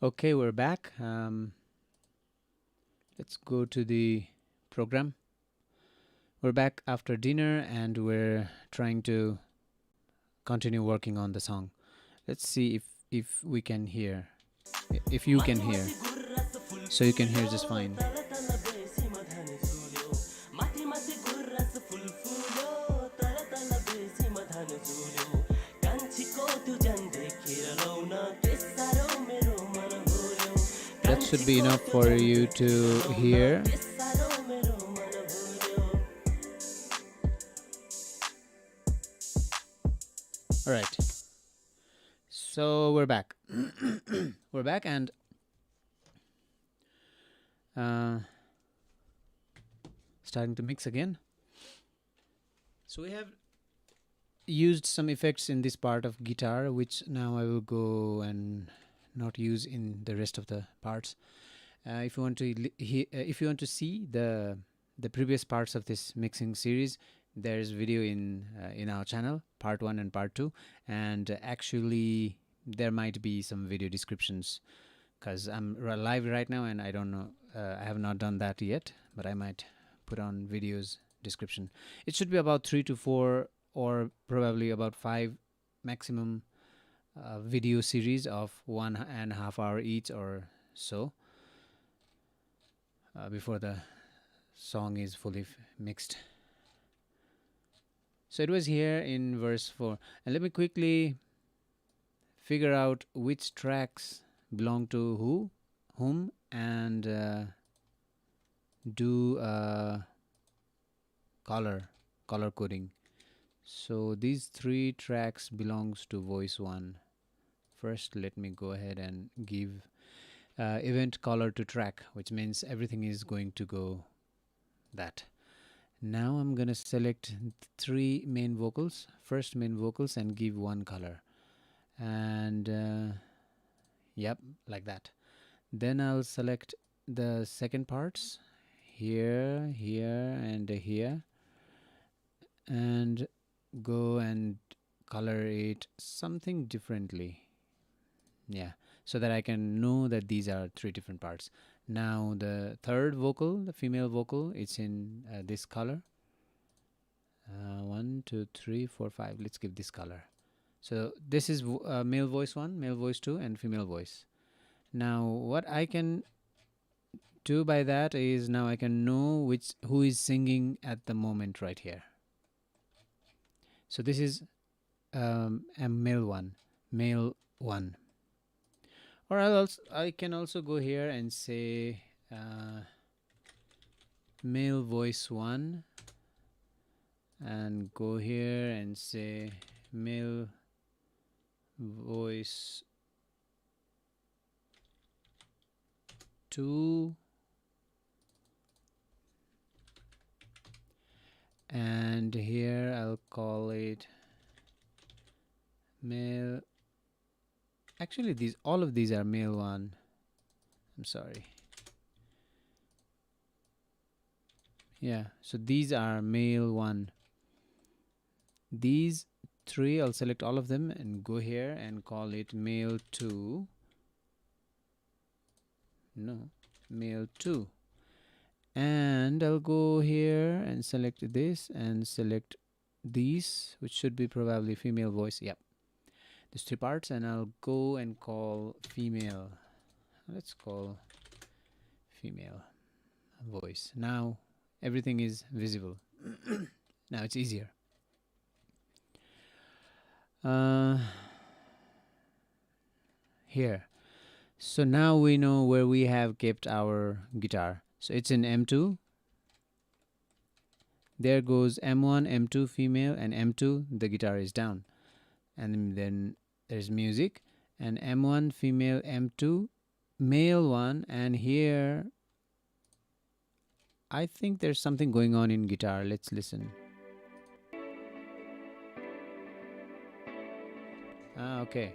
Okay, we're back. Let's go to the program. We're back after dinner and we're trying to continue working on the song. Let's see if we can hear, if you can hear. So you can hear just fine. That should be enough for you to hear. All right. So we're back. We're back and starting to mix again. So we have used some effects in this part of guitar, which now I will go and not use in the rest of the parts. If you want to see the previous parts of this mixing series, there's video in our channel, part 1 and part 2, and actually there might be some video descriptions because I'm live right now and I don't know, I have not done that yet, but I might put on videos description. It should be about 3 to 4 or probably about 5 maximum video series of 1.5 hours each or so, before the song is fully mixed. So it was here in verse 4, and let me quickly figure out which tracks belong to whom, and do color coding. So these 3 tracks belongs to voice 1. First, let me go ahead and give event color to track, which means everything is going to go that. Now I'm gonna select 3 main vocals, first main vocals, and give 1 color, and yep, like that. Then I'll select the second parts, here, and here, and go and color it something differently, yeah, so that I can know that these are 3 different parts. Now the third vocal, the female vocal, it's in this color. 1, 2, 3, 4, 5. Let's give this color. So this is male voice 1, male voice 2, and female voice. Now what I can do by that is, now I can know who is singing at the moment right here. So this is a male 1. Or I can also go here and say male voice 1, and go here and say male voice 2, and here I'll call it male. Actually, all of these are male 1. I'm sorry. Yeah, so these are male 1. These 3, I'll select all of them and go here and call it male 2. No, male 2. And I'll go here and select this and select these, which should be probably female voice. Yep, there's 3 parts, and I'll go and call female. Let's call female voice. Now everything is visible. Now it's easier. Here. So now we know where we have kept our guitar. So it's in M2. There goes M1, M2 female, and M2 the guitar is down. And then there's music, and M1 female, M2 male 1, and here I think there's something going on in guitar. Let's listen. Okay.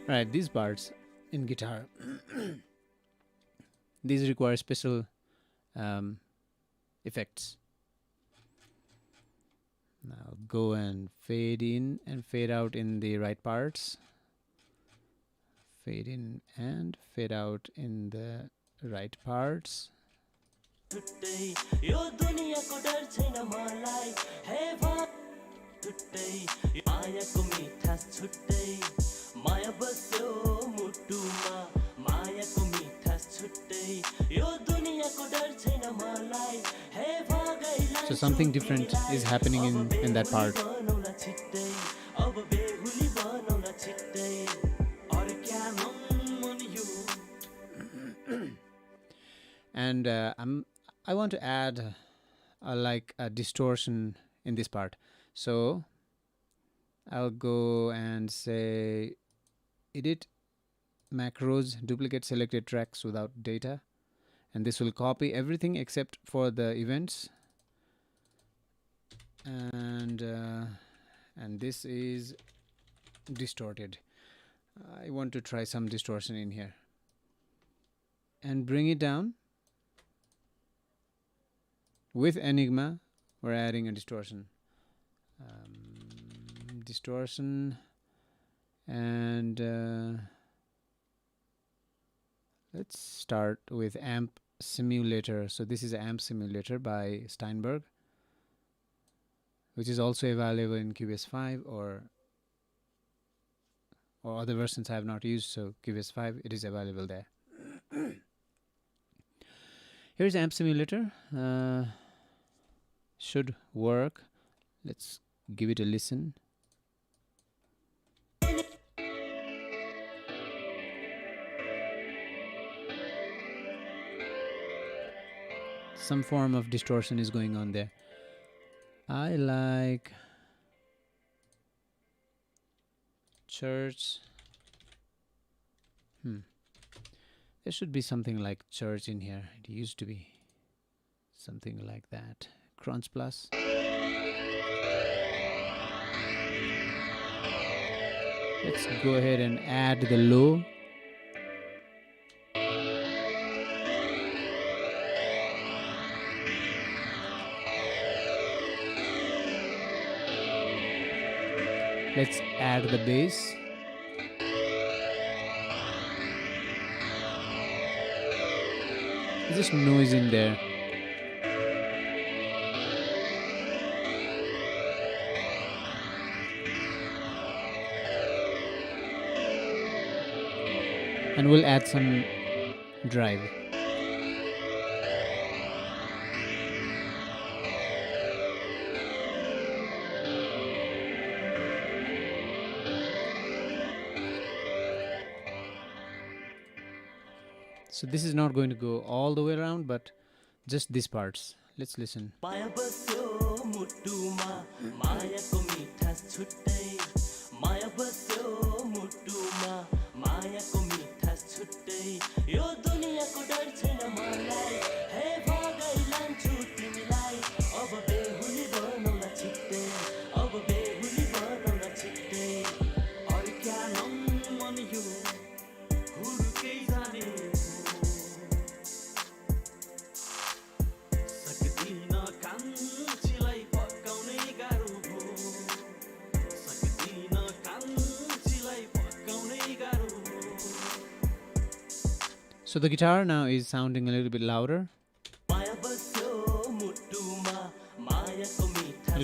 Right, these parts in guitar, these require special effects. Now go and fade in and fade out in the right parts. Fade in and fade out in the right parts. So something different is happening in that part. And I want to add like a distortion in this part. So I'll go and say edit macros, duplicate selected tracks without data, and this will copy everything except for the events, and this is distorted. I want to try some distortion in here and bring it down. With Enigma we're adding a distortion, and let's start with amp simulator. So this is amp simulator by Steinberg, which is also available in Cubase 5 or other versions I have not used. So Cubase 5, it is available there. Here's amp simulator. Should work. Let's give it a listen. Some form of distortion is going on there. I like church. There should be something like church in here. It used to be something like that. Crunch plus. Let's go ahead and add the low. Let's add the bass. There's just noise in there. And we'll add some drive. So this is not going to go all the way around, but just these parts. Let's listen. So the guitar now is sounding a little bit louder. I'll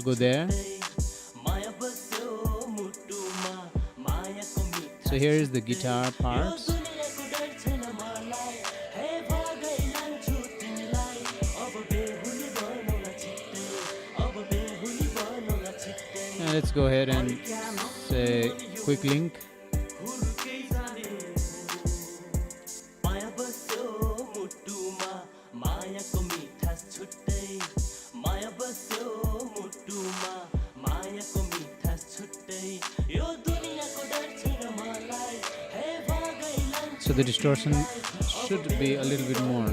go there. So here is the guitar parts. Now let's go ahead and say quick link. So the distortion should be a little bit more.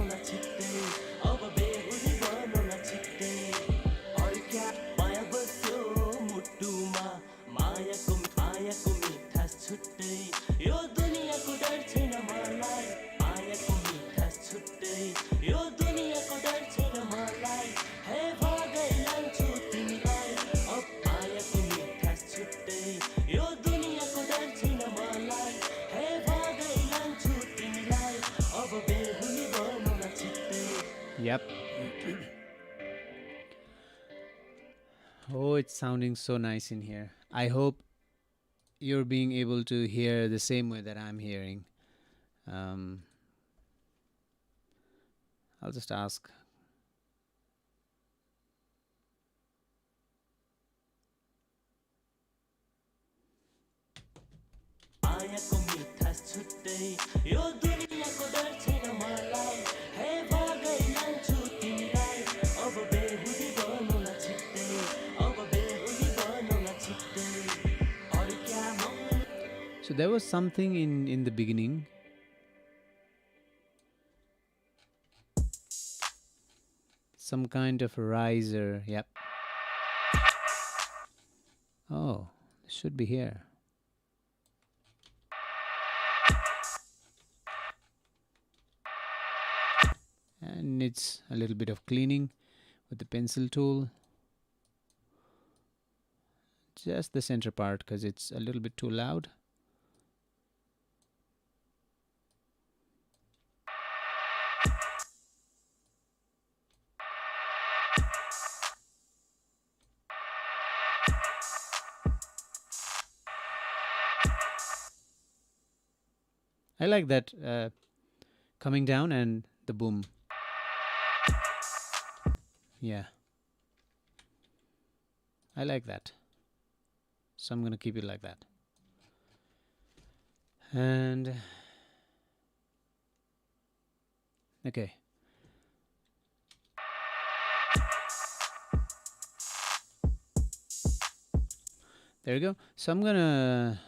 Yep. Oh, it's sounding so nice in here. I hope you're being able to hear the same way that I'm hearing. Um, I'll just ask. So there was something in the beginning. Some kind of a riser. Yep. Oh, it should be here. And it's a little bit of cleaning with the pencil tool. Just the center part because it's a little bit too loud. I like that coming down and the boom. Yeah. I like that. So I'm going to keep it like that. And okay. There you go. So I'm going to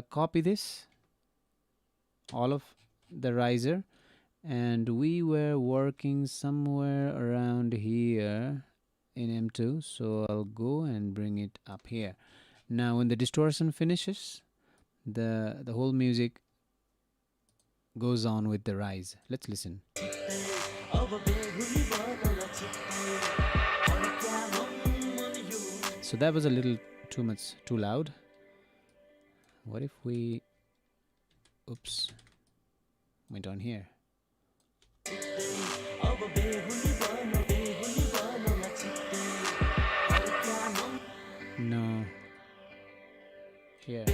copy this, all of the riser, and we were working somewhere around here in M2, so I'll go and bring it up here. Now when the distortion finishes, the whole music goes on with the rise. Let's listen. So that was a little too loud. What if we went on here? No. Here.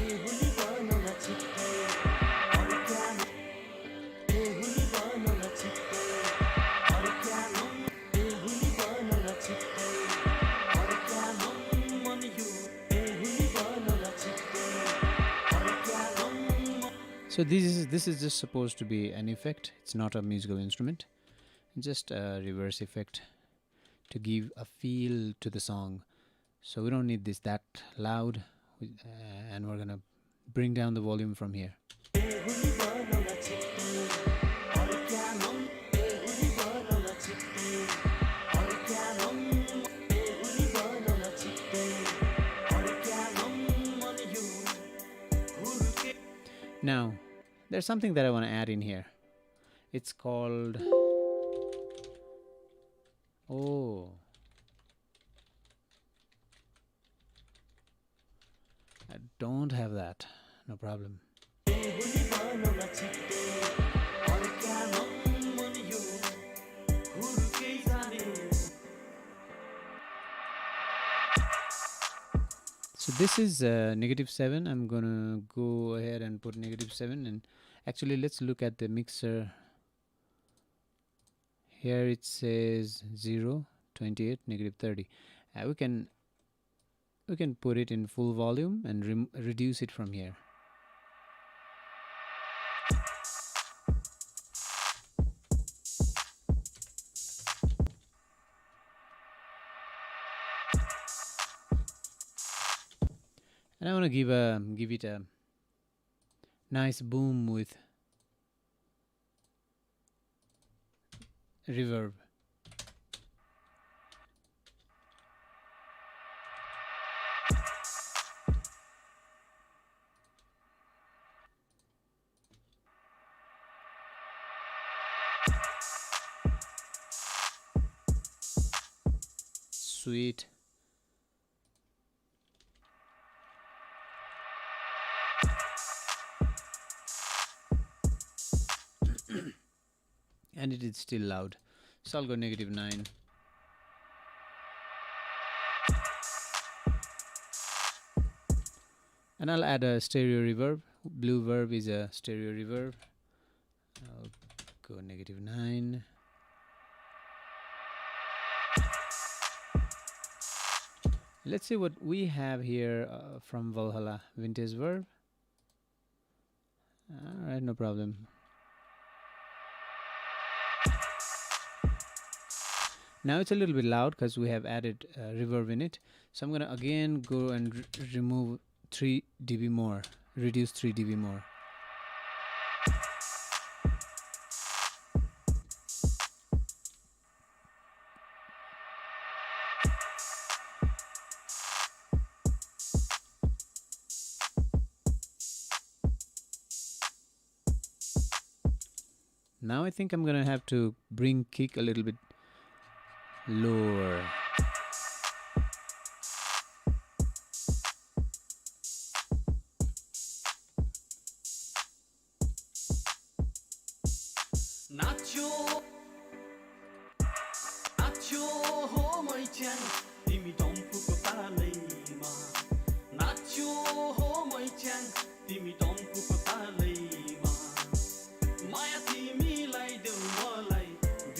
So this is just supposed to be an effect. It's not a musical instrument. Just a reverse effect to give a feel to the song. So we don't need this that loud, and we're gonna bring down the volume from here. Now, there's something that I want to add in here. It's called... Oh. I don't have that. No problem. So this is -7. I'm gonna go ahead and put -7, and actually let's look at the mixer. Here it says 0, 28, -30. We can put it in full volume and reduce it from here. And I want to give it a nice boom with reverb. Sweet. and it is still loud. So I'll go -9. And I'll add a stereo reverb. Blue verb is a stereo reverb. I'll go -9. Let's see what we have here from Valhalla. Vintage verb. Alright, no problem. Now it's a little bit loud because we have added reverb in it. So I'm gonna again go and remove 3 dB more, reduce 3 dB more. Now I think I'm gonna have to bring kick a little bit lower.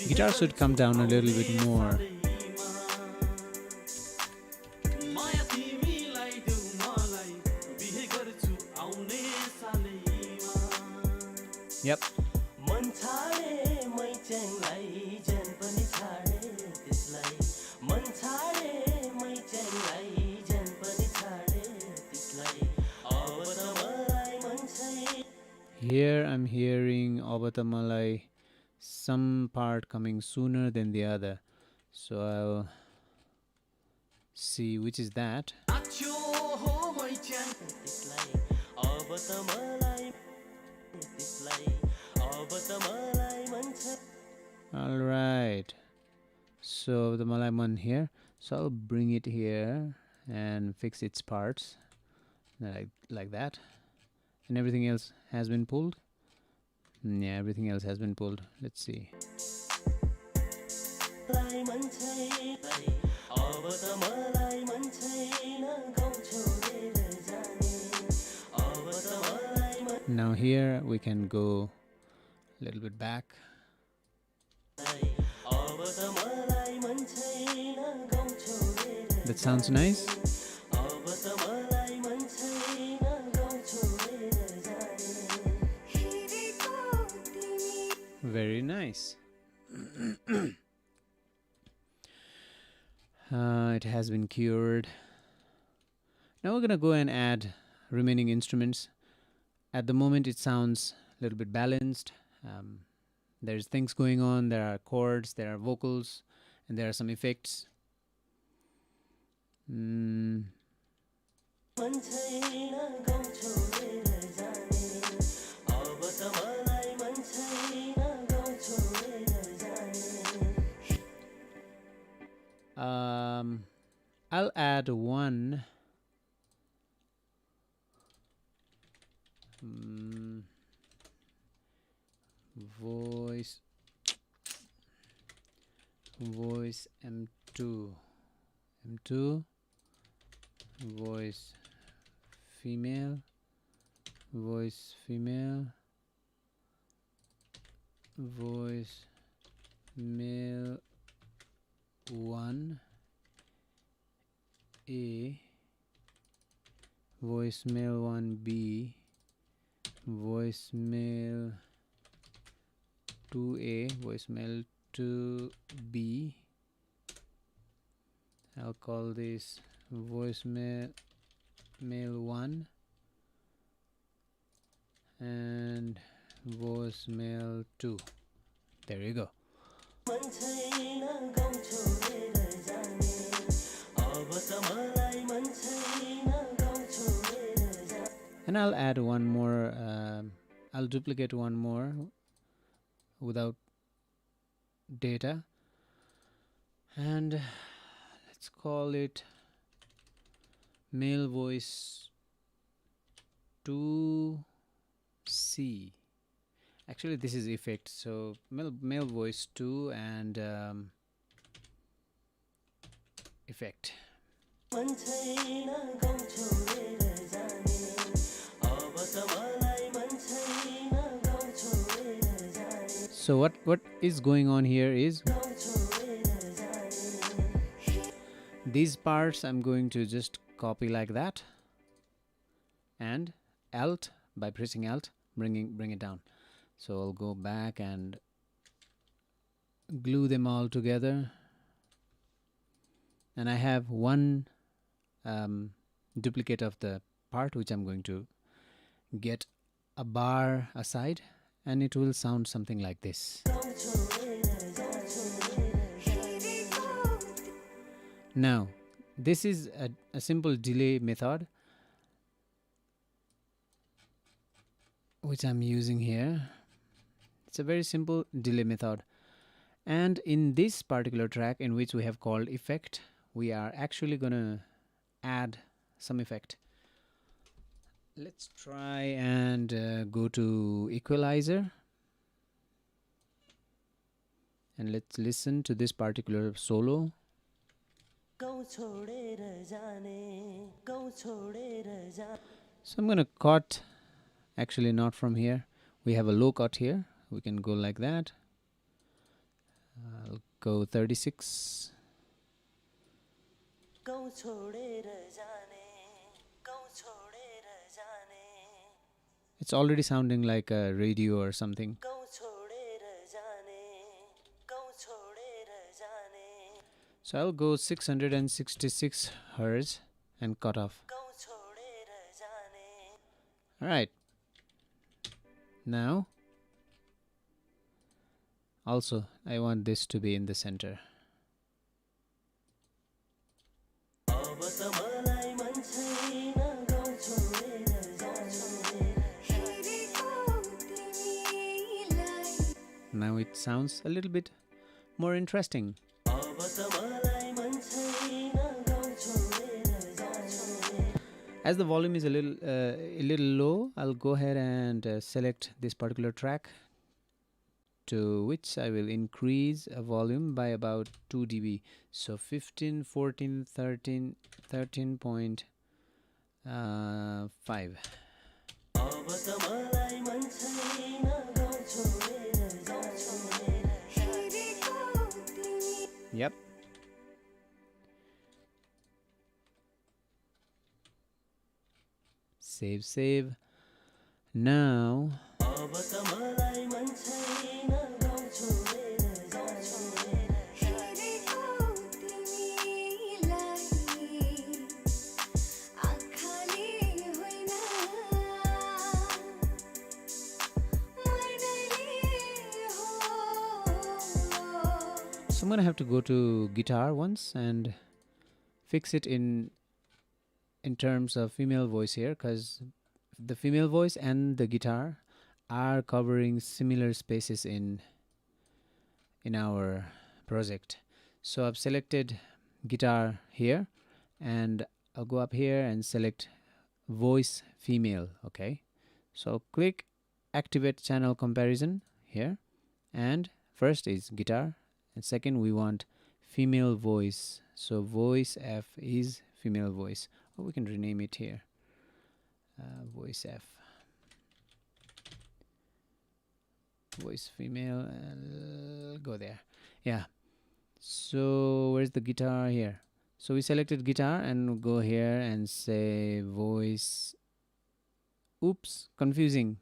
Guitar should come down a little bit more. Yep. Here I'm hearing Abatamalai, some part coming sooner than the other. So I'll see which is that. Alright. So the Malay Man here. So I'll bring it here and fix its parts. Like that. And everything else has been pulled. Yeah, everything else has been pulled. Let's see. Now here we can go a little bit back. That sounds nice. Very nice. It has been cured. Now we're gonna go and add remaining instruments. At the moment it sounds a little bit balanced. There's things going on, there are chords, there are vocals, and there are some effects. I'll add one voice M2 voice female voice male 1A, voicemail 1B, voicemail 2A, voicemail 2B. I'll call this voicemail 1 and voicemail 2. There you go. And I'll add one more, I'll duplicate one more without data, and let's call it male voice 2C, Actually, this is effect. So male voice 2 and effect. So what is going on here is these parts I'm going to just copy like that, and Alt, by pressing Alt, bring it down. So I'll go back and glue them all together, and I have one duplicate of the part which I'm going to get a bar aside, and it will sound something like this. Now this is a simple delay method which I'm using here. It's a very simple delay method, and in this particular track in which we have called effect, we are actually gonna add some effect. Let's try and go to equalizer, and let's listen to this particular solo. So I'm gonna cut, actually not from here, we have a low cut here, we can go like that. I'll go 36. It's already sounding like a radio or something. So I'll go 666 Hertz and cut off. Alright. Now, also I want this to be in the center. Now it sounds a little bit more interesting. As the volume is a little low, I'll go ahead and select this particular track, to which I will increase a volume by about 2 dB. So 15, 14, 13, 13.5. Yep. Save. Now I'm gonna have to go to guitar once and fix it in terms of female voice here, because the female voice and the guitar are covering similar spaces in our project. So I've selected guitar here, and I'll go up here and select voice female. Okay, so click activate channel comparison here, and first is guitar, and second we want female voice. So voice F is female voice, or we can rename it here, voice F, voice female. Go there. Yeah. So where's the guitar? Here. So we selected guitar and go here and say voice. Oops, confusing,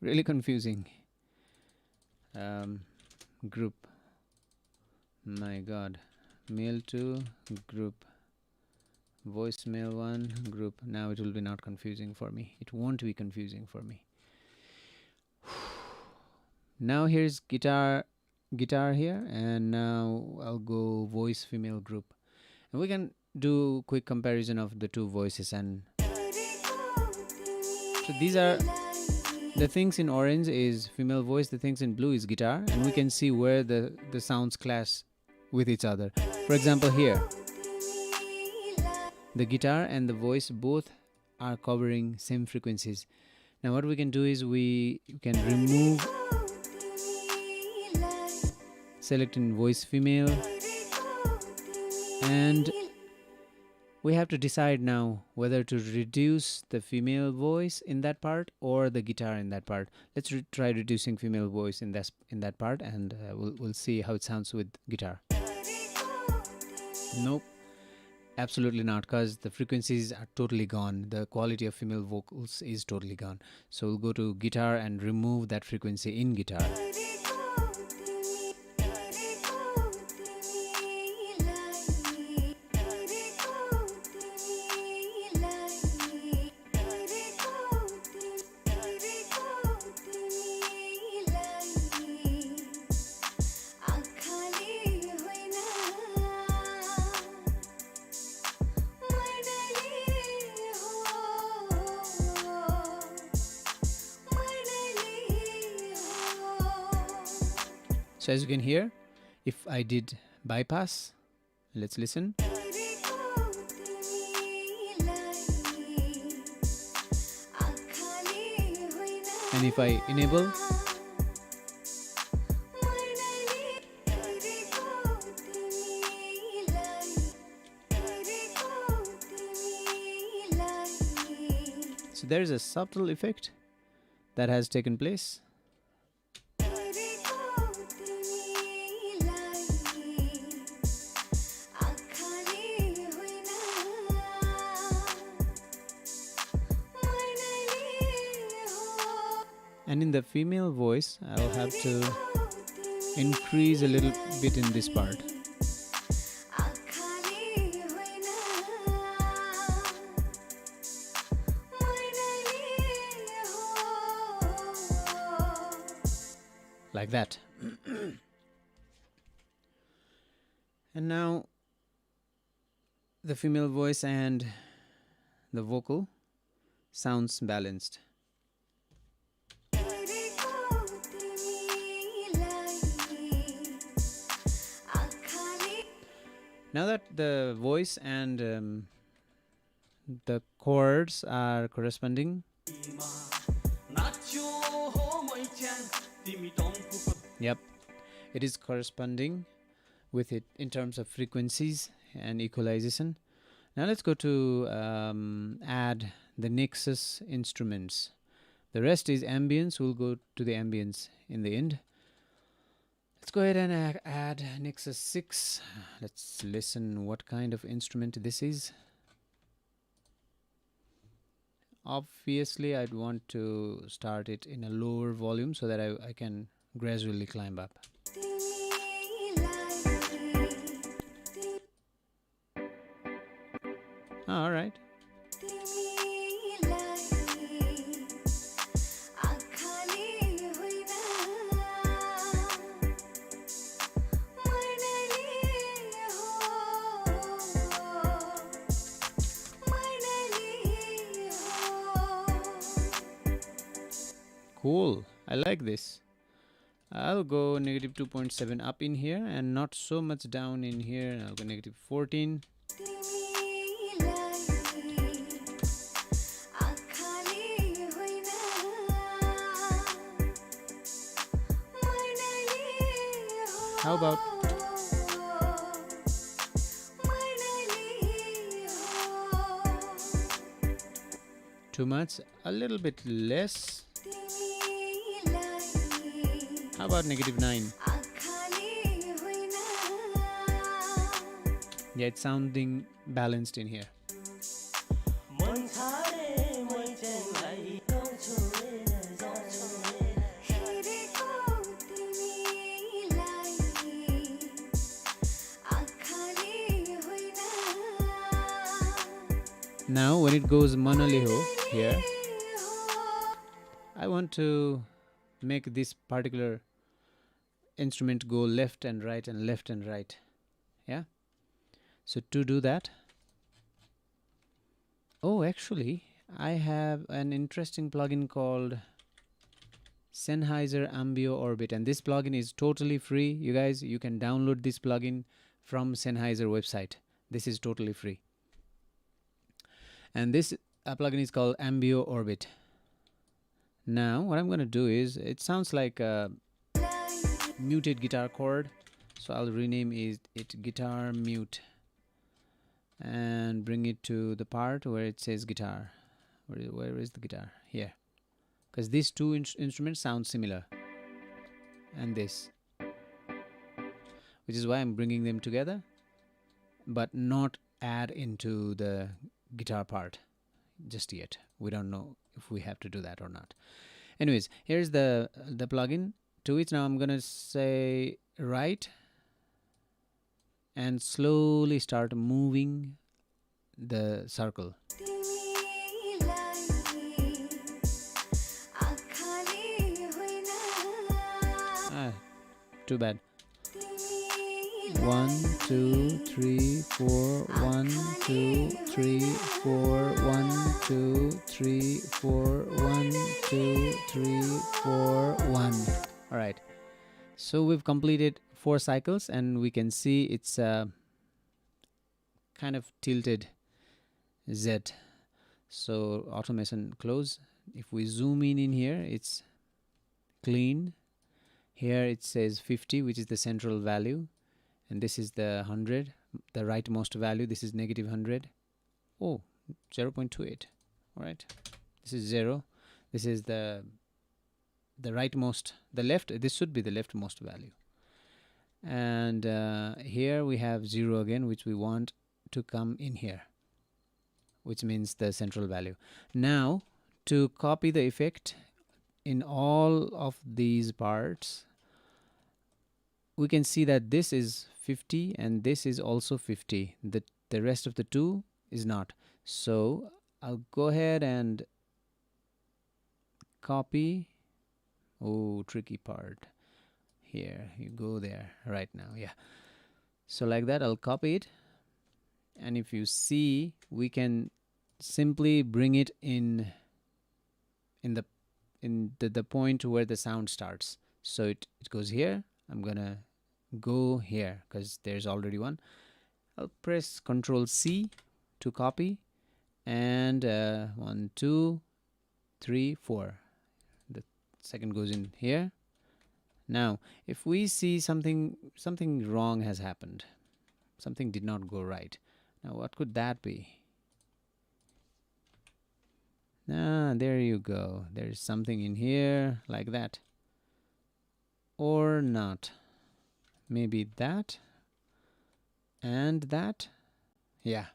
really confusing. Group, my god, male 2 group, voice male 1 group. Now it will be not confusing for me, it won't be confusing for me. Now here's guitar here, and now I'll go voice female group, and we can do quick comparison of the two voices. And so these are the things in orange is female voice, the things in blue is guitar, and we can see where the sounds clash with each other. For example, here the guitar and the voice both are covering same frequencies. Now what we can do is we can remove, select in voice female, and we have to decide now whether to reduce the female voice in that part or the guitar in that part. Let's try reducing female voice in that part, and we'll see how it sounds with guitar. Nope, absolutely not, because the frequencies are totally gone. The quality of female vocals is totally gone. So we'll go to guitar and remove that frequency in guitar. So as you can hear, if I did bypass, let's listen. And if I enable, so there is a subtle effect that has taken place. And in the female voice, I'll have to increase a little bit in this part. Like that. And now the female voice and the vocal sounds balanced. Now that the voice and the chords are corresponding, yep, it is corresponding with it in terms of frequencies and equalization. Now let's go to add the Nexus instruments. The rest is ambience. We'll go to the ambience in the end. Let's go ahead and add Nexus 6. Let's listen what kind of instrument this is. Obviously, I'd want to start it in a lower volume so that I can gradually climb up. All right. Cool, I like this. I'll go negative 2.7 up in here and not so much down in here. I'll go negative 14. How about too much? A little bit less. How about negative 9? Yeah, it's sounding balanced in here. Now when it goes monoliho here, I want to make this particular instrument go left and right and left and right. Yeah, so to do that, oh, actually I have an interesting plugin called Sennheiser Ambio Orbit, and this plugin is totally free. You guys, you can download this plugin from Sennheiser website. This is totally free, and this plugin is called Ambio Orbit. Now what I'm going to do is, it sounds like a muted guitar chord, so I'll rename it guitar mute and bring it to the part where it says guitar. Where is the guitar? Here, because these two instruments sound similar, and this, which is why I'm bringing them together, but not add into the guitar part just yet. We don't know if we have to do that or not. Anyways, here's the plugin to it. Now I'm gonna say right and slowly start moving the circle. Too bad. 1 2 3 4 1 2 3 4 1 2 3 4 1 2 3 4 1. All right, so we've completed 4 cycles, and we can see it's kind of tilted Z. So automation close. If we zoom in here, it's clean. Here it says 50, which is the central value, and this is the 100, the rightmost value. This is negative 100. Oh, 0.28. All right, this is 0. This is the rightmost, the left. This should be the leftmost value. And here we have 0 again, which we want to come in here, which means the central value. Now to copy the effect in all of these parts, we can see that this is 50 and this is also 50. The rest of the two is not. So I'll go ahead and copy. Oh, tricky part. Here, you go there right now. Yeah. So like that, I'll copy it. And if you see, we can simply bring it in the point where the sound starts. So it goes here. I'm gonna go here because there's already one. I'll press Ctrl C to copy, and 1 2 3 4. The second goes in here. Now if we see something wrong has happened, something did not go right. Now what could that be? There you go. There's something in here like that, or not. Maybe that and that. Yeah,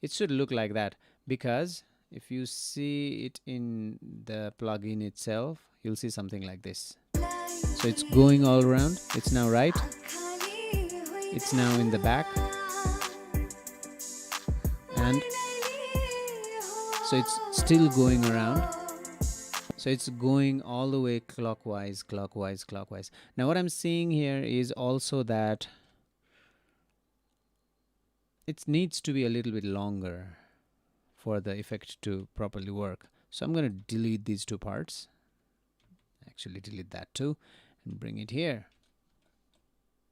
it should look like that, because if you see it in the plugin itself, you'll see something like this. So it's going all around. It's now right. It's now in the back, and so it's still going around. So it's going all the way clockwise. Now what I'm seeing here is also that it needs to be a little bit longer for the effect to properly work. So I'm going to delete these two parts. Actually delete that too and bring it here.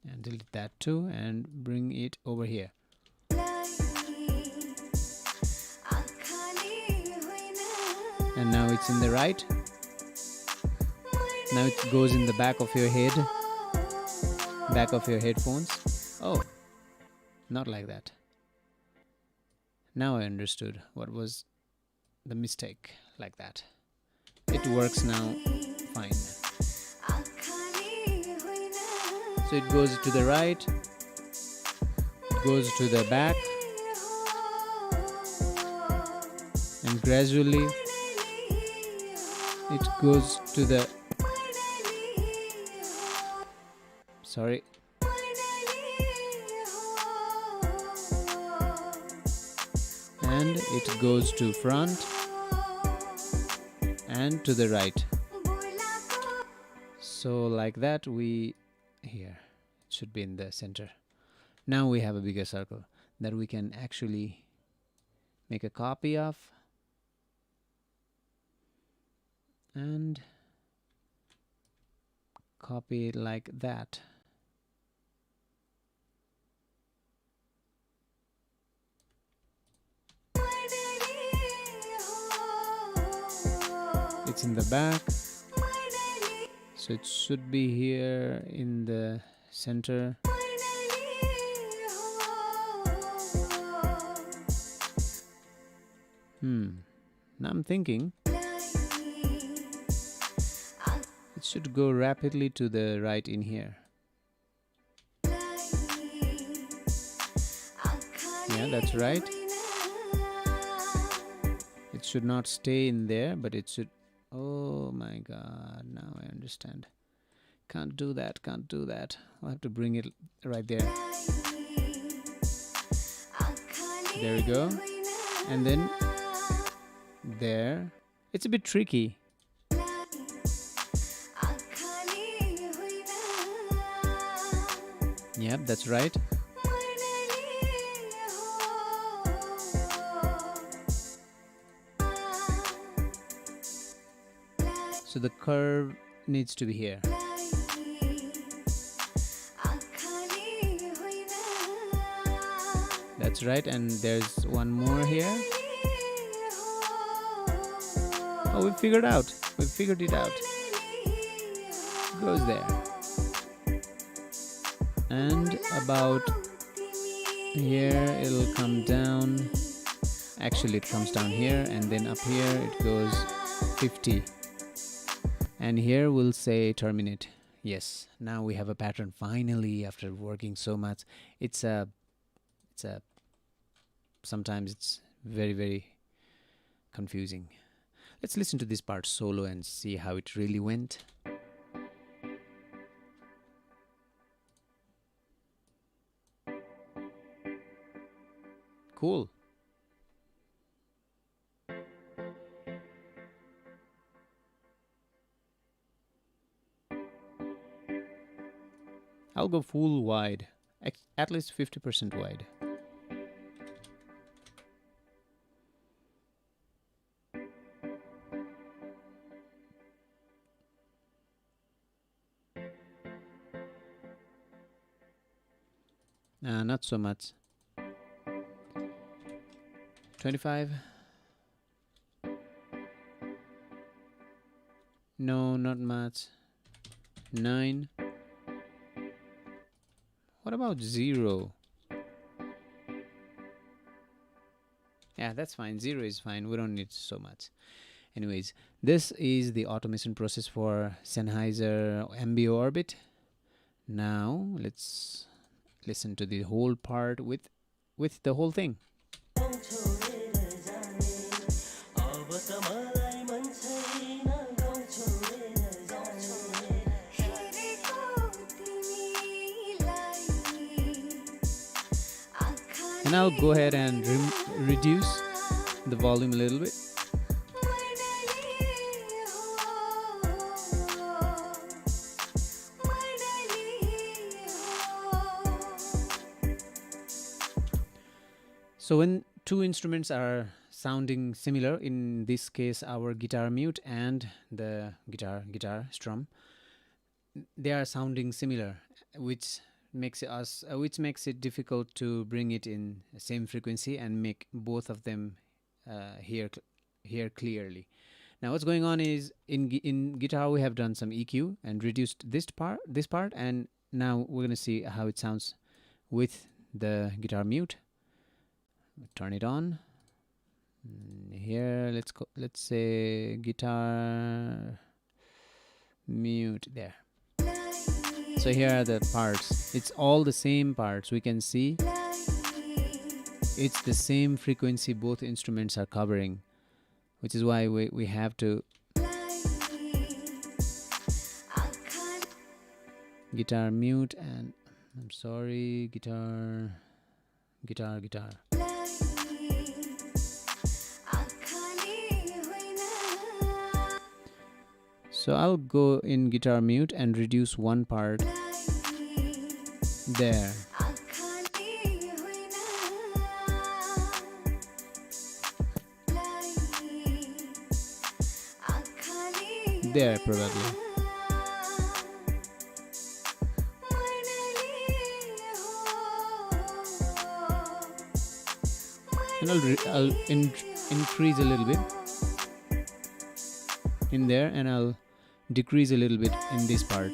And delete that too and bring it over here. And now it's in the right. Now it goes in the back of your head, back of your headphones. Oh, not like that. Now I understood what was the mistake. Like that. It works now fine. So it goes to the right, it goes to the back, and gradually it goes to the and it goes to front and to the right. So like that, here it should be in the center. Now we have a bigger circle that we can actually make a copy of and copy it like that. It's in the back, so it should be here in the center. Now I'm thinking it should go rapidly to the right in here. Yeah, that's right. It should not stay in there, but it should. Oh my god, now I understand. Can't do that. I'll have to bring it right there. There we go. And then there. It's a bit tricky. Yep, that's right. So the curve needs to be here. That's right, and there's one more here. Oh, we figured it out. It goes there. And about here it'll come down. Actually, it comes down here, and then up here it goes 50. And here we'll say terminate. Yes, now we have a pattern finally after working so much. Sometimes it's very, very confusing. Let's listen to this part solo and see how it really went. Cool. I'll go full wide, at least 50% wide. Not so much. 25. No, not much. 9. What about 0? Yeah, that's fine. 0 is fine. We don't need so much. Anyways, this is the automation process for Sennheiser MBO Orbit. Now let's listen to the whole part with the whole thing. And I'll go ahead and reduce the volume a little bit. So when two instruments are sounding similar, in this case our guitar mute and the guitar strum, they are sounding similar, which makes it difficult to bring it in the same frequency and make both of them hear clearly. Now what's going on is in guitar we have done some EQ and reduced this part, and now we're gonna see how it sounds with the guitar mute. Turn it on. Here let's say guitar mute there. So here are the parts. It's all the same parts. We can see it's the same frequency both instruments are covering, which is why we have to guitar mute, and I'm sorry, guitar. So I'll go in guitar mute and reduce one part there. There probably. And I'll increase a little bit. in there, and I'll decrease a little bit in this part.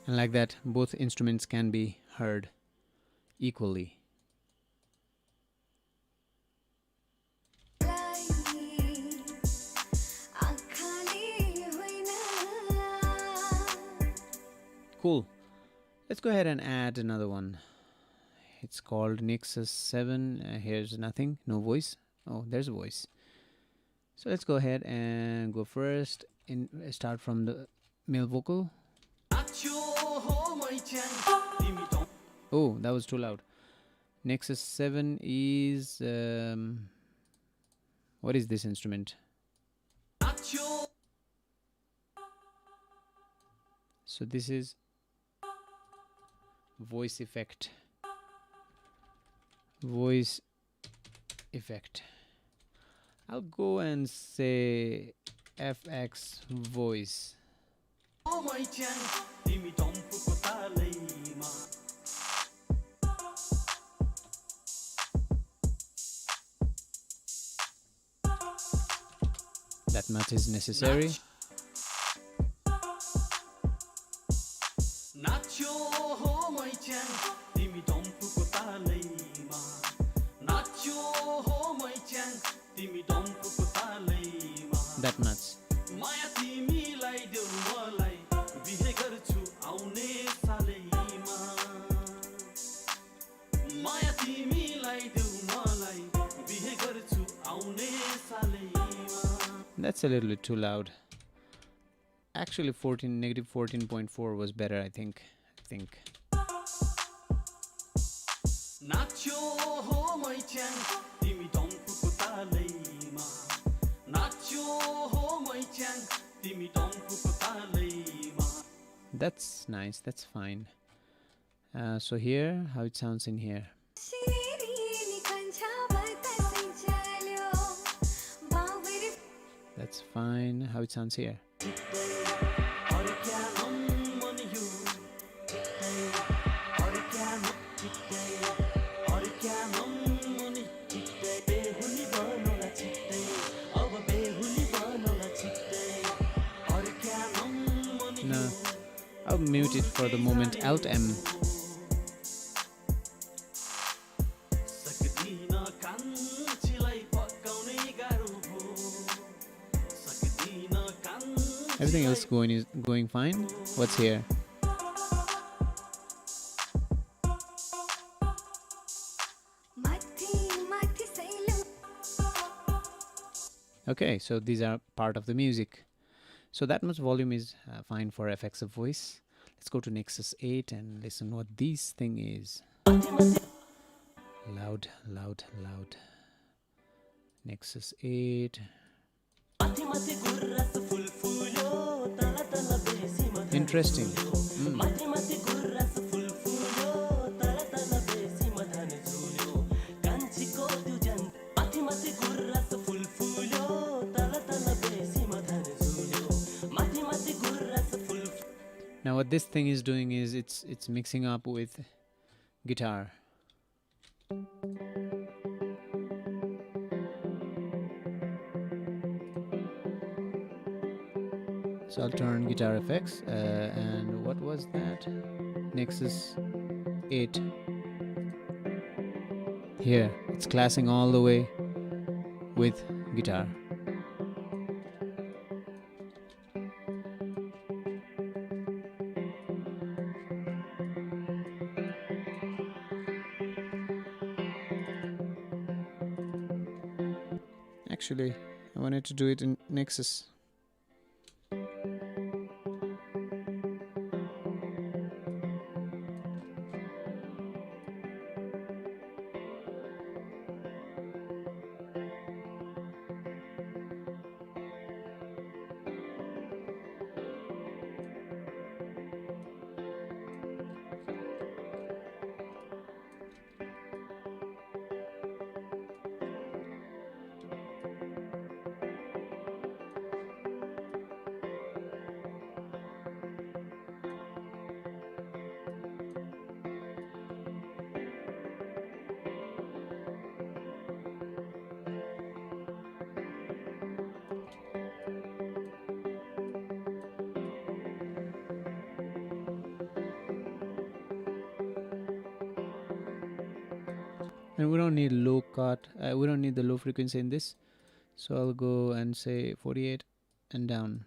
And like that, both instruments can be heard equally. Cool. Let's go ahead and add another one. It's called Nexus 7. Here's nothing, no voice. Oh, there's a voice. So let's go ahead and go first. Start from the male vocal. Oh, that was too loud. Nexus 7 is what is this instrument? So this is voice effect. Voice effect. I'll go and say FX voice. That much is necessary. That much. That's a little bit too loud. Actually, negative 14.4 was better, I think. That's nice, that's fine. So here, how it sounds in here. That's fine. How it sounds here. No, I'll mute it for the moment. Alt M. Everything else going fine. What's here? Okay, so these are part of the music. So that much volume is fine for effects of voice. Let's go to Nexus 8 and listen what this thing is. Loud, loud, loud. Nexus 8. Interesting. Now what this thing is doing is it's mixing up with guitar. So I'll turn guitar effects and what was that? Nexus 8. Here, it's classing all the way with guitar. Actually, I wanted to do it in Nexus. And we don't need low cut, we don't need the low frequency in this, so I'll go and say 48 and down.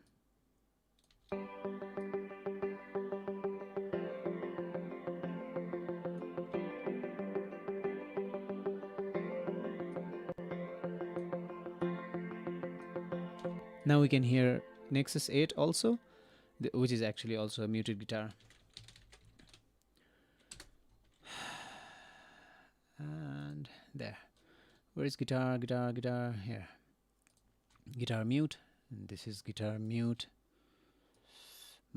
Now we can hear Nexus 8 also, which is actually also a muted guitar. And there. Where is guitar? Guitar. Here. Guitar mute. And this is guitar mute.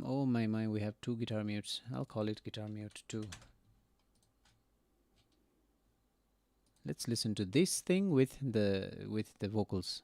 Oh my, we have 2 guitar mutes. I'll call it guitar mute 2. Let's listen to this thing with the vocals.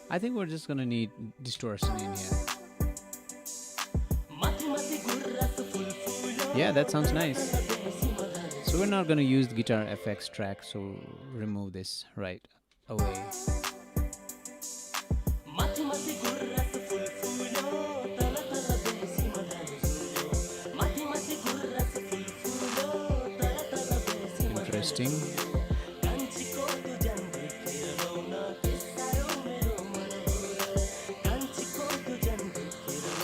I think we're just gonna need distortion in here. Yeah, that sounds nice. So we're not gonna use the guitar FX track, so remove this right away. Interesting.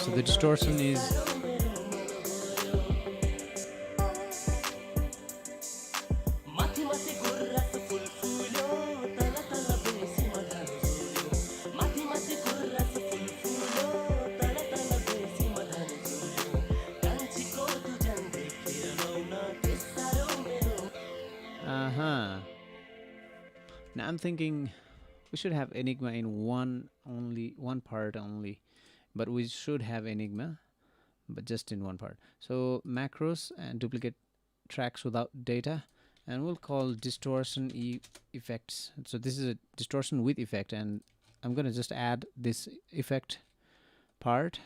So the distortion is now I'm thinking we should have Enigma in one part only, but we should have Enigma, but just in one part. So macros and duplicate tracks without data, and we'll call distortion effects. So this is a distortion with effect, and I'm gonna just add this effect part.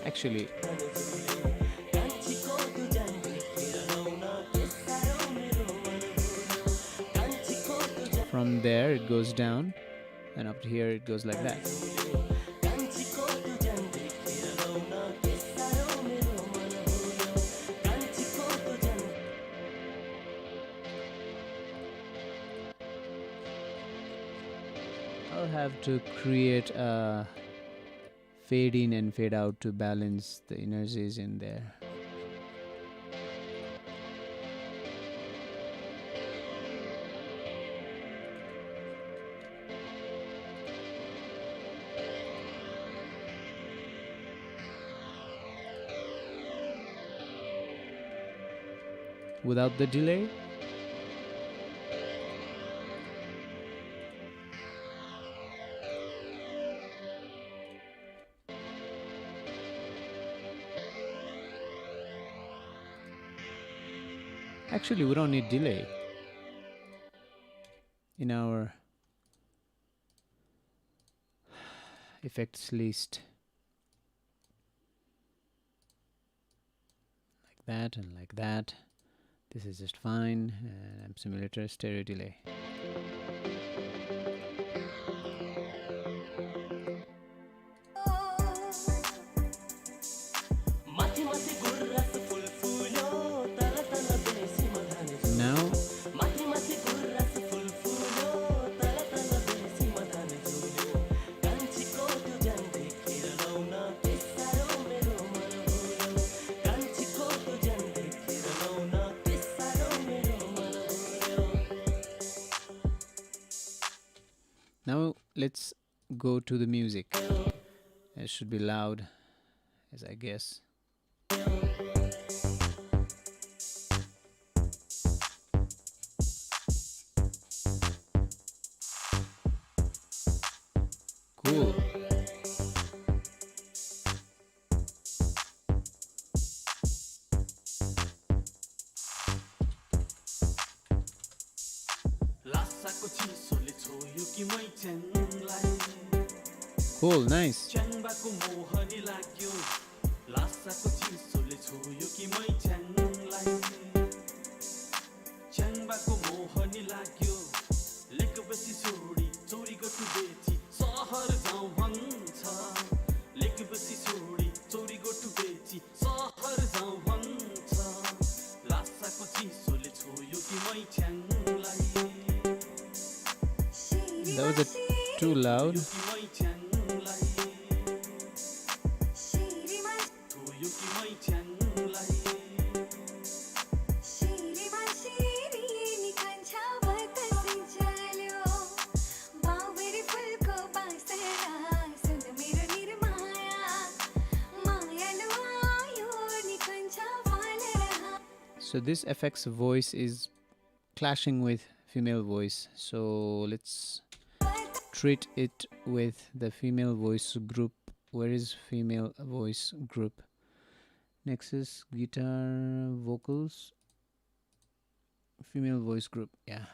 Actually, from there it goes down, and up to here it goes like that. I'll have to create a fade in and fade out to balance the energies in there. Without the delay. Actually, we don't need delay in our effects list. Like that and like that. This is just fine. And simulator stereo delay. Now let's go to the music. It should be loud, as I guess. Cool. Cool, nice. That was too loud. So this FX voice is clashing with female voice. So let's treat it with the female voice group. Where is female voice group? Nexus, guitar, vocals, female voice group. Yeah.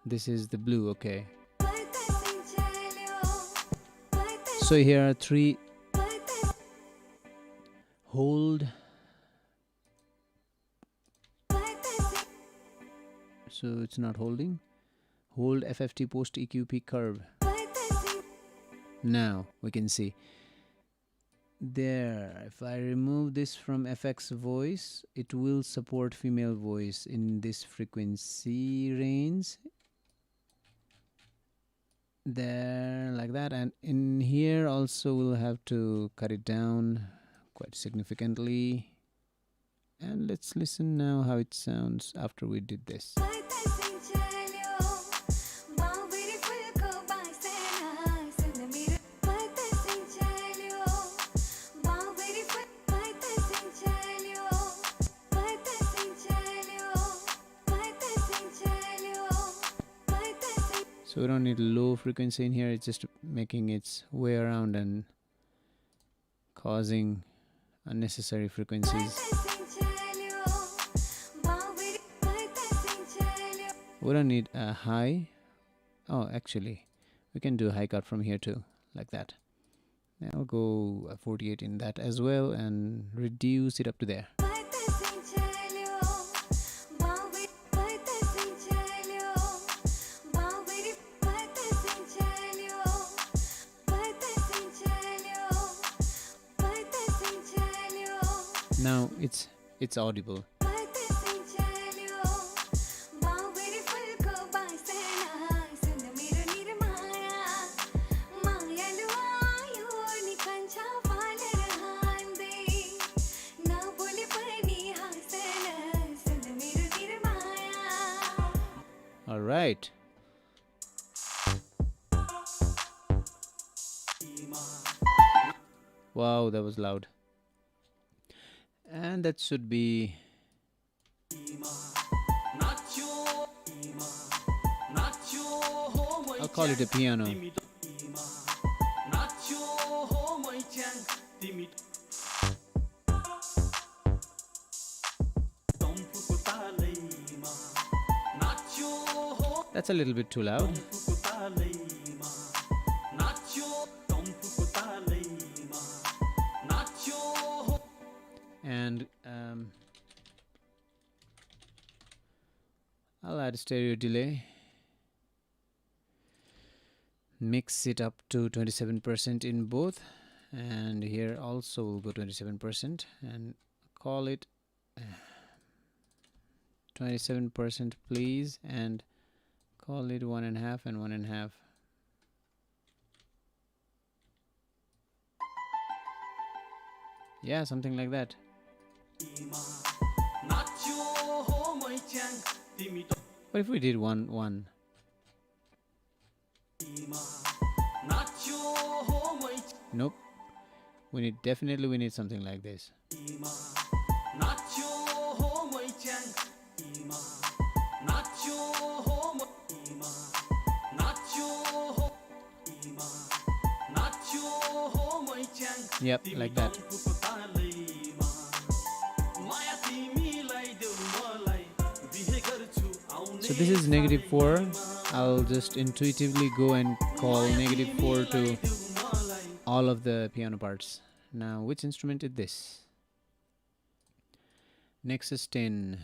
This is the blue, okay. So here are 3 hold. So it's not holding. Hold FFT post EQ peak curve. Now we can see there. If I remove this from FX voice, it will support female voice in this frequency range. There, like that, and in here also we'll have to cut it down quite significantly. And let's listen now how it sounds after we did this. So we don't need low frequency in here, it's just making its way around and causing unnecessary frequencies. We don't need a high. Oh, actually, we can do a high cut from here too, like that. I'll go 48 in that as well and reduce it up to there. Now it's audible. All right. Wow, that was loud. And that should be I'll call it a piano. That's a little bit too loud. And I'll add stereo delay. Mix it up to 27% in both, and here also we'll go 27% and call it 27% please, and call it 1.5 and 1.5. Yeah, something like that. What if we did 1.1? Nope. We need something like this. Yep, like that. So this is -4. I'll just intuitively go and call -4 to all of the piano parts. Now, which instrument is this? Nexus 10.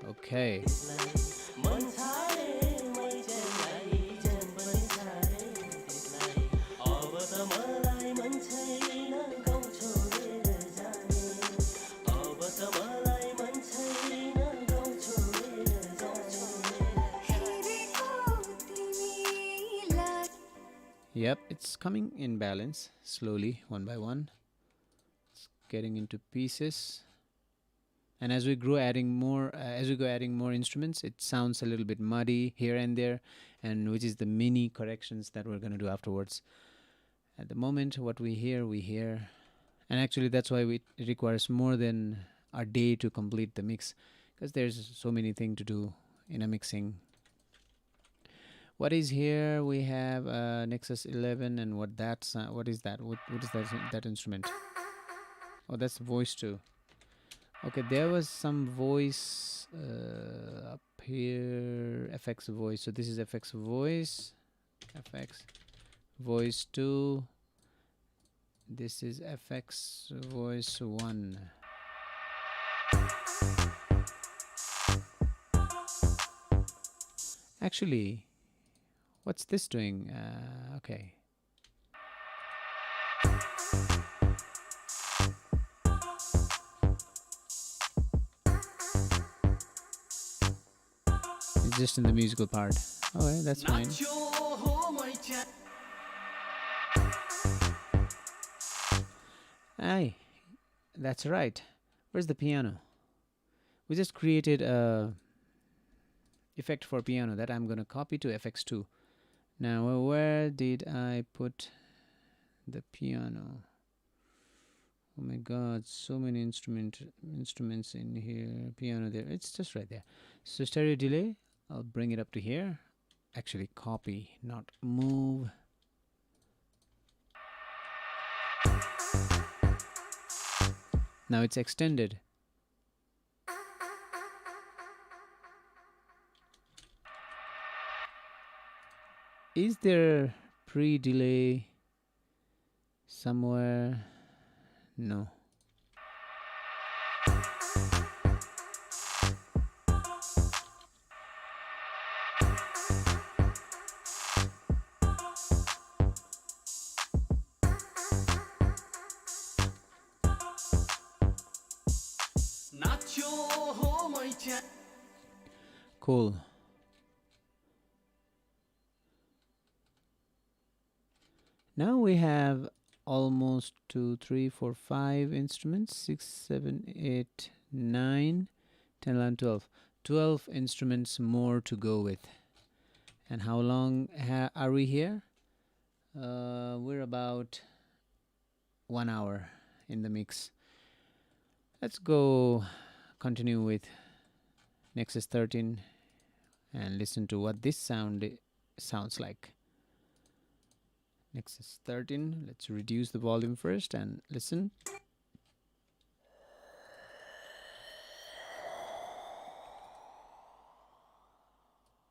Okay. Yep, it's coming in balance slowly, one by one. It's getting into pieces. And as we go adding more instruments, it sounds a little bit muddy here and there, and which is the mini corrections that we're going to do afterwards. At the moment, what we hear, and actually that's why it requires more than a day to complete the mix, because there's so many things to do in a mixing. What is here? We have Nexus 11, and what is that? What is that instrument? Oh, that's voice too. Okay, there was some voice up here, FX voice. So this is FX voice, FX voice 2. This is FX voice 1. Actually, what's this doing? Okay. It's just in the musical part. Okay, that's fine. Aye, that's right. Where's the piano? We just created a effect for piano that I'm going to copy to FX2. Now, where did I put the piano? Oh my god, so many instruments in here. Piano there. It's just right there. So stereo delay, I'll bring it up to here. Actually copy, not move. Now it's extended. Is there pre-delay somewhere? No. Cool. Now we have almost 2, 3, 4, 5 instruments. 6, 7, 8, 9, 10, 11, 12. 12 instruments more to go with. And how long are we here? We're about 1 hour in the mix. Let's go continue with Nexus 13 and listen to what this sounds like. Nexus 13, let's reduce the volume first and listen.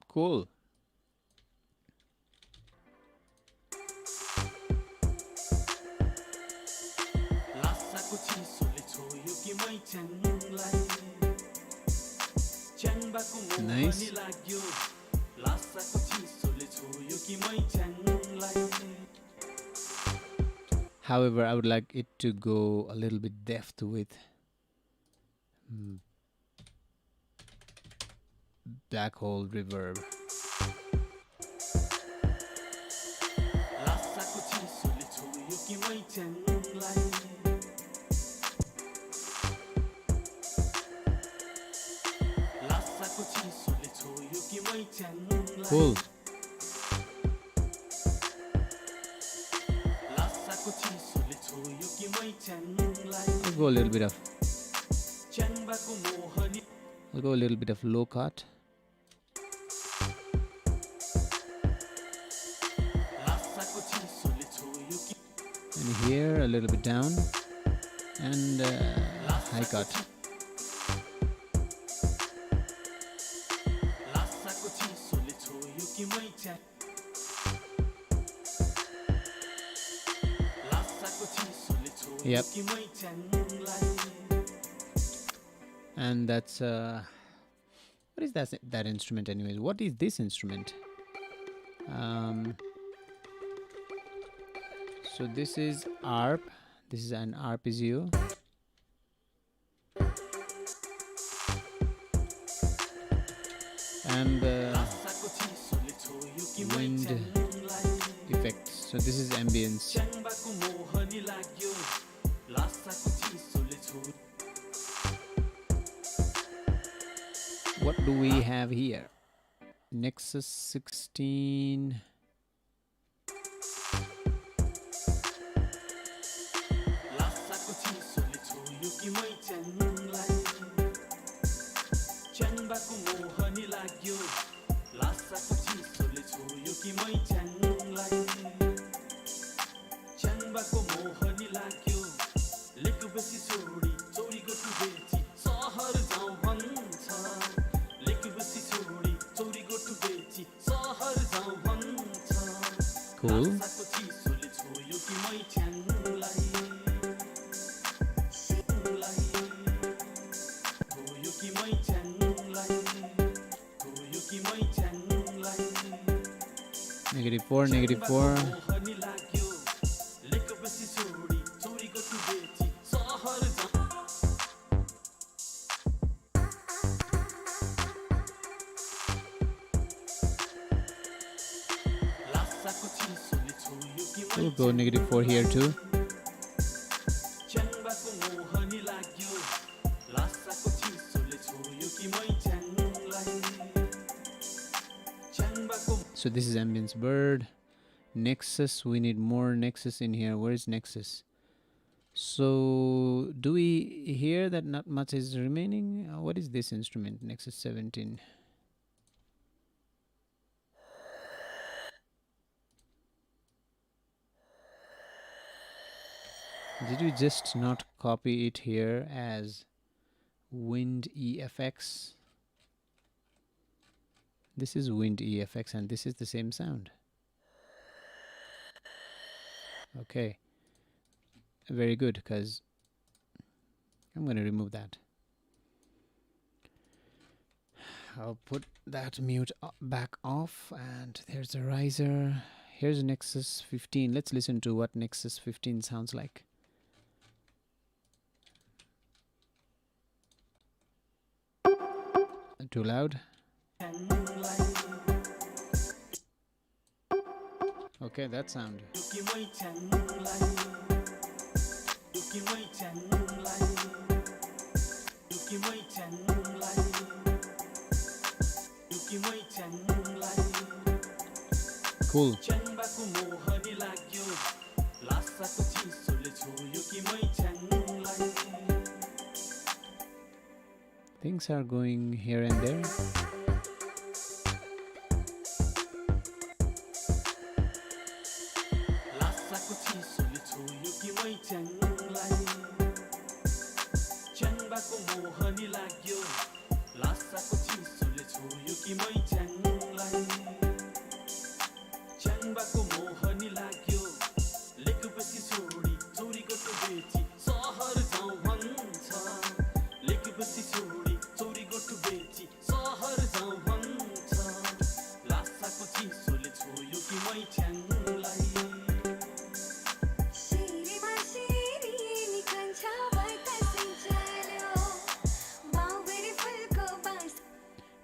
Cool. Nice. However, I would like it to go a little bit depth with black hole reverb. Cool. I'll go a little bit of low cut. And here a little bit down, and high cut. Yep. And that's what is that instrument anyways? What is this instrument? So this is ARP. This is an arpeggio. And wind effects. So this is ambience. What do we have here? Nexus 16. Cool. -4, -4. We'll go -4 here too. So this is ambience bird. Nexus, we need more Nexus in here. Where is Nexus? So do we hear that not much is remaining? What is this instrument? Nexus 17. Did we just not copy it here as wind EFX? This is wind EFX and this is the same sound. Okay, very good, because I'm going to remove that. I'll put that mute back off, and there's a riser. Here's Nexus 15. Let's listen to what Nexus 15 sounds like. Too loud? Okay, that sound. Cool. Things are going here and there.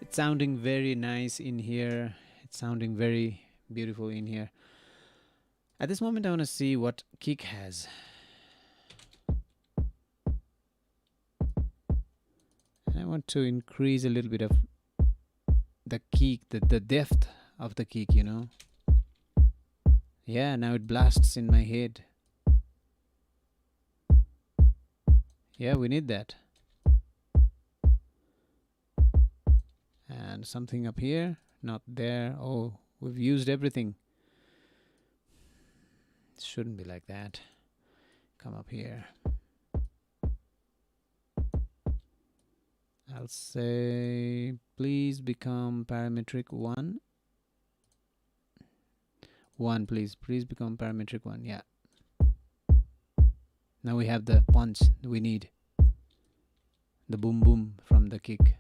It's sounding very nice in here. It's sounding very beautiful in here. At this moment, I want to see what kick has. And I want to increase a little bit of the kick, the depth of the kick, you know. Yeah, now it blasts in my head. Yeah, we need that. And something up here, not there. Oh, we've used everything. It shouldn't be like that. Come up here. I'll say please become parametric 1. 1, please become parametric 1. Yeah. Now we have the punch we need. The boom boom from the kick.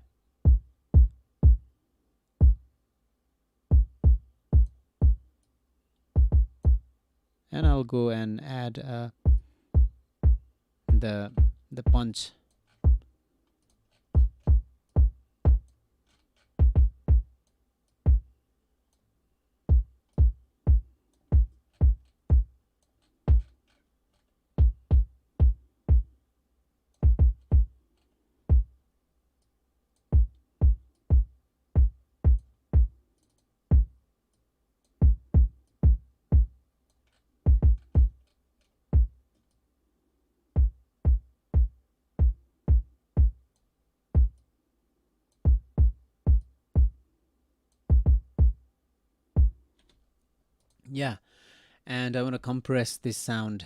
And I'll go and add the punch. Yeah, and I want to compress this sound.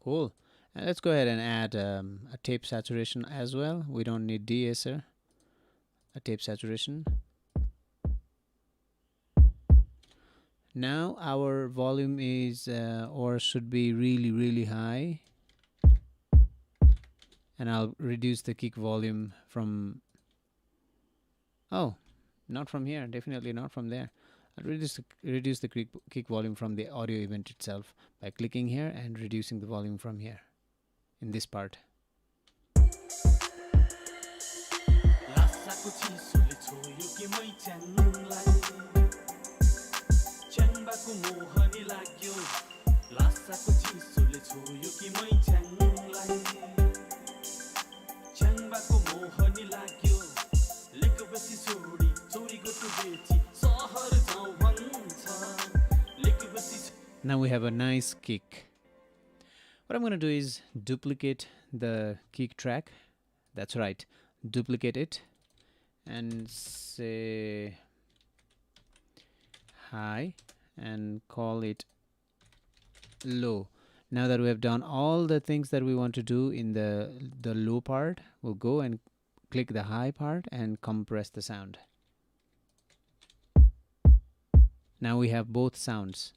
Cool. And let's go ahead and add a tape saturation as well. We don't need de-esser. A tape saturation. Now our volume is or should be really high, and I'll reduce the kick volume from not from here, definitely not from there. I'll reduce the kick volume from the audio event itself by clicking here and reducing the volume from here in this part. Now we have a nice kick. What I'm going to do is duplicate the kick track. That's right, duplicate it and say high and call it low. Now that we have done all the things that we want to do in the low part, we'll go and click the high part and compress the sound. Now we have both sounds.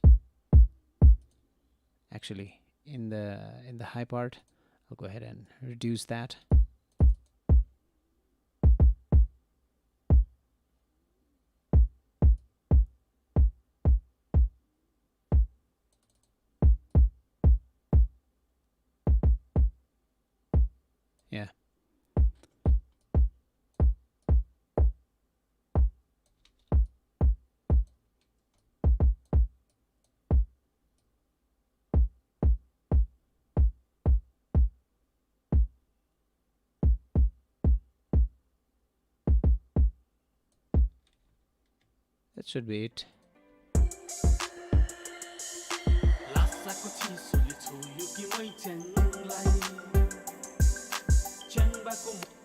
Actually, in the high part, I'll go ahead and reduce that. Yeah. That should be it.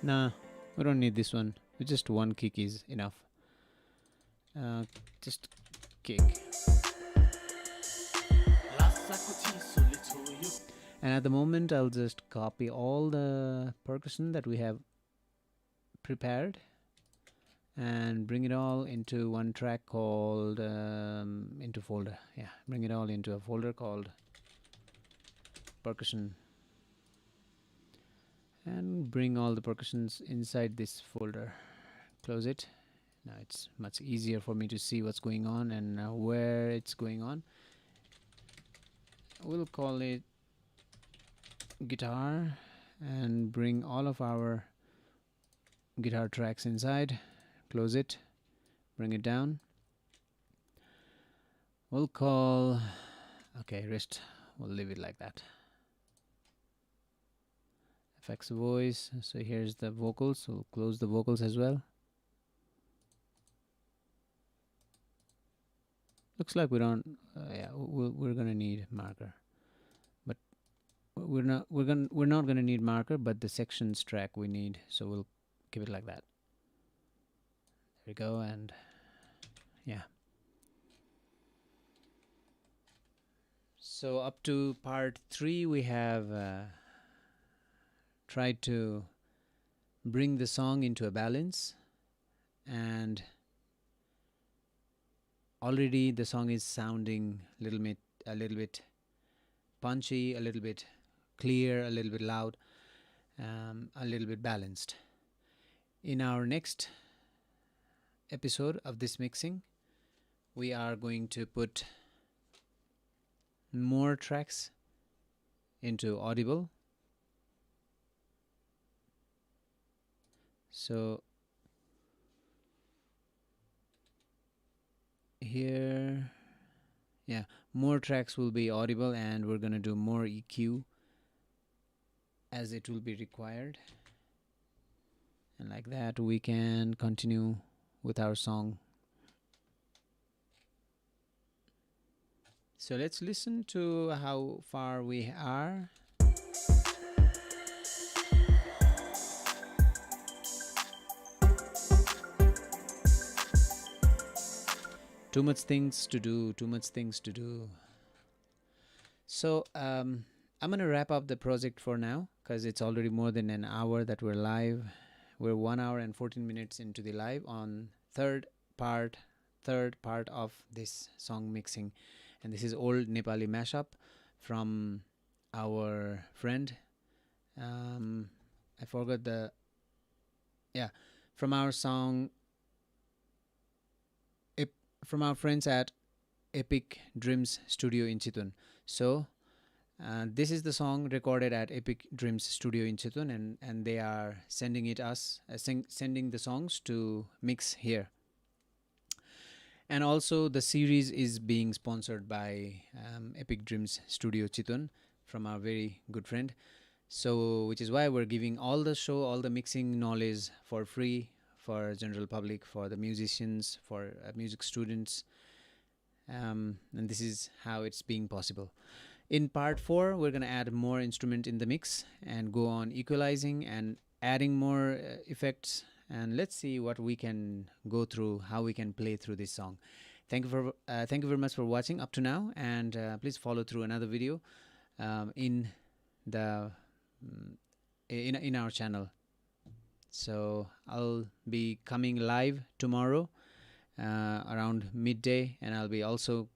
Nah, we don't need this one. Just one kick is enough. Just kick. And at the moment, I'll just copy all the percussion that we have prepared and bring it all into one track called into folder. Yeah, bring it all into a folder called percussion, and bring all the percussions inside this folder. Close it. Now it's much easier for me to see what's going on and where it's going on. We'll call it guitar and bring all of our guitar tracks inside. Close it, bring it down. We'll call, okay, rest, we'll leave it like that. Effects voice, so here's the vocals, we'll close the vocals as well. Looks like we don't, yeah, we're gonna need marker, but we're not gonna need marker, but the sections track we need, so we'll keep it like that. There we go. And yeah, so up to part 3 we have tried to bring the song into a balance, and already the song is sounding a little bit punchy, a little bit clear, a little bit loud, a little bit balanced. In our next episode of this mixing, we are going to put more tracks into Audible. So here, yeah, more tracks will be Audible, and we're gonna do more EQ as it will be required. And like that, we can continue with our song. So let's listen to how far we are. Too much things to do, too much things to do. So I'm gonna wrap up the project for now, because it's already more than an hour that we're live. We're 1 hour and 14 minutes into the live on third part of this song mixing, and this is old Nepali mashup from our friend. I forgot the from our song, from our friends at Epic Dreams Studio in Chitwan. So this is the song recorded at Epic Dreams Studio in Chitwan, and they are sending it us, sending the songs to mix here. And also the series is being sponsored by Epic Dreams Studio Chitwan from our very good friend. So which is why we're giving all the mixing knowledge for free for general public, for the musicians, for music students, and this is how it's being possible. In part 4, we're going to add more instrument in the mix and go on equalizing and adding more effects, and let's see what we can go through, how we can play through this song. Thank you very much for watching up to now, and please follow through another video in the in our channel. So I'll be coming live tomorrow around midday, and I'll be also